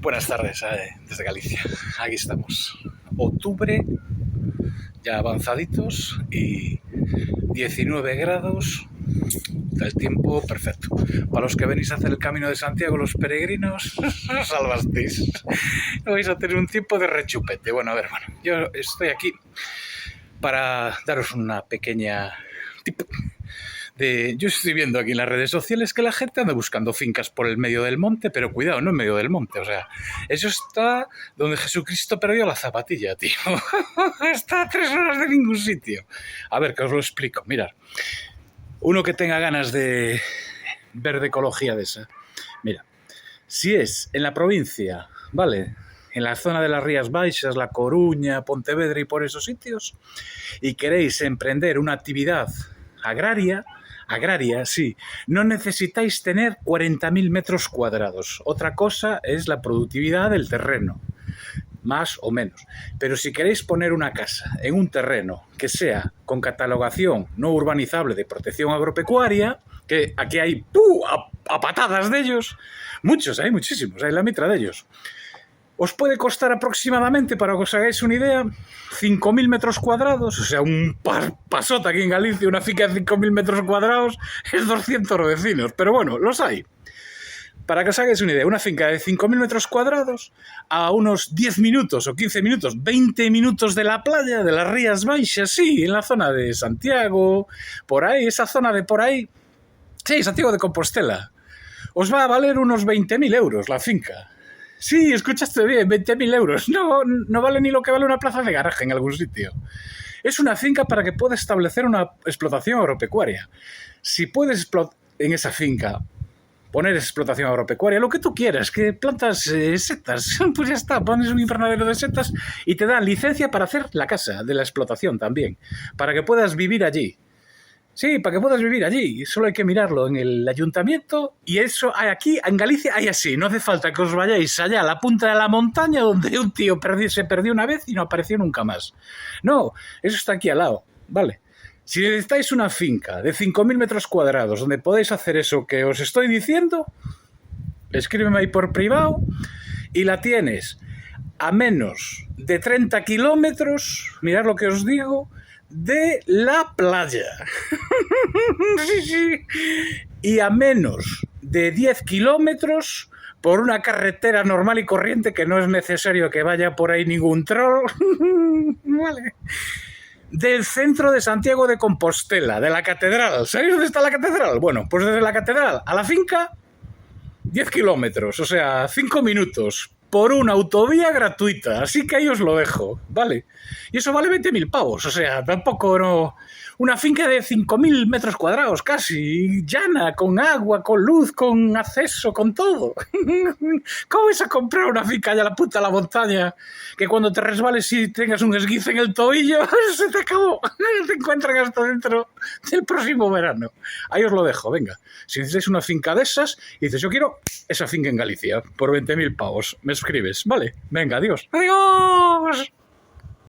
Buenas tardes desde Galicia. Aquí estamos. Octubre, ya avanzaditos y 19 grados. El tiempo perfecto. Para los que venís a hacer el Camino de Santiago, los peregrinos, os salvasteis. Vais a tener un tiempo de rechupete. Bueno, yo estoy aquí para daros una pequeña tip. Yo estoy viendo aquí en las redes sociales que la gente anda buscando fincas por el medio del monte, pero cuidado, no en medio del monte, o sea, eso está donde Jesucristo perdió la zapatilla, tío. Está a 3 horas de ningún sitio. A ver, que os lo explico, mirad. Uno que tenga ganas de ver de ecología de esa. Mira, si es en la provincia, ¿vale?, en la zona de las Rías Baixas, La Coruña, Pontevedra y por esos sitios, y queréis emprender una actividad agraria, sí, no necesitáis tener 40.000 metros cuadrados. Otra cosa es la productividad del terreno, más o menos. Pero si queréis poner una casa en un terreno que sea con catalogación no urbanizable de protección agropecuaria, que aquí hay a patadas de ellos, muchos, hay muchísimos, hay la mitra de ellos. Os puede costar aproximadamente, para que os hagáis una idea, 5.000 metros cuadrados, o sea, un pasota aquí en Galicia, una finca de 5.000 metros cuadrados, es 200 vecinos, pero bueno, los hay. Para que os hagáis una idea, una finca de 5.000 metros cuadrados, a unos 10 minutos o 15 minutos, 20 minutos de la playa, de las Rías Baixas, sí, en la zona de Santiago, por ahí, esa zona de por ahí, sí, Santiago de Compostela, os va a valer unos 20.000 euros la finca. Sí, escuchaste bien, 20.000 euros. No vale ni lo que vale una plaza de garaje en algún sitio. Es una finca para que pueda establecer una explotación agropecuaria. Si puedes en esa finca poner explotación agropecuaria, lo que tú quieras, que plantas setas, pues ya está, pones un invernadero de setas y te dan licencia para hacer la casa de la explotación también, para que puedas vivir allí. Sí, para que puedas vivir allí. Solo hay que mirarlo en el ayuntamiento y eso hay aquí, en Galicia hay así. No hace falta que os vayáis allá a la punta de la montaña donde un tío se perdió una vez y no apareció nunca más. No, eso está aquí al lado, ¿vale? Si necesitáis una finca de 5.000 metros cuadrados donde podéis hacer eso que os estoy diciendo, escríbeme ahí por privado y la tienes a menos de 30 kilómetros, mirad lo que os digo, de la playa. Sí. Y a menos de 10 kilómetros por una carretera normal y corriente que no es necesario que vaya por ahí ningún troll. Vale. Del centro de Santiago de Compostela, de la catedral. ¿Sabéis dónde está la catedral? Bueno, pues desde la catedral a la finca 10 kilómetros, o sea, 5 minutos. Por una autovía gratuita, así que ahí os lo dejo, ¿vale? Y eso vale 20.000 pavos, o sea, tampoco no... Una finca de 5.000 metros cuadrados casi, llana, con agua, con luz, con acceso, con todo. ¿Cómo vas a comprar una finca allá a la punta de la montaña que cuando te resbales y tengas un esguince en el tobillo, se te acabó? Te encuentran hasta dentro del próximo verano. Ahí os lo dejo, venga. Si necesitáis una finca de esas y dices, yo quiero esa finca en Galicia por 20.000 pavos, me escribes, ¿vale? Venga, adiós. ¡Adiós!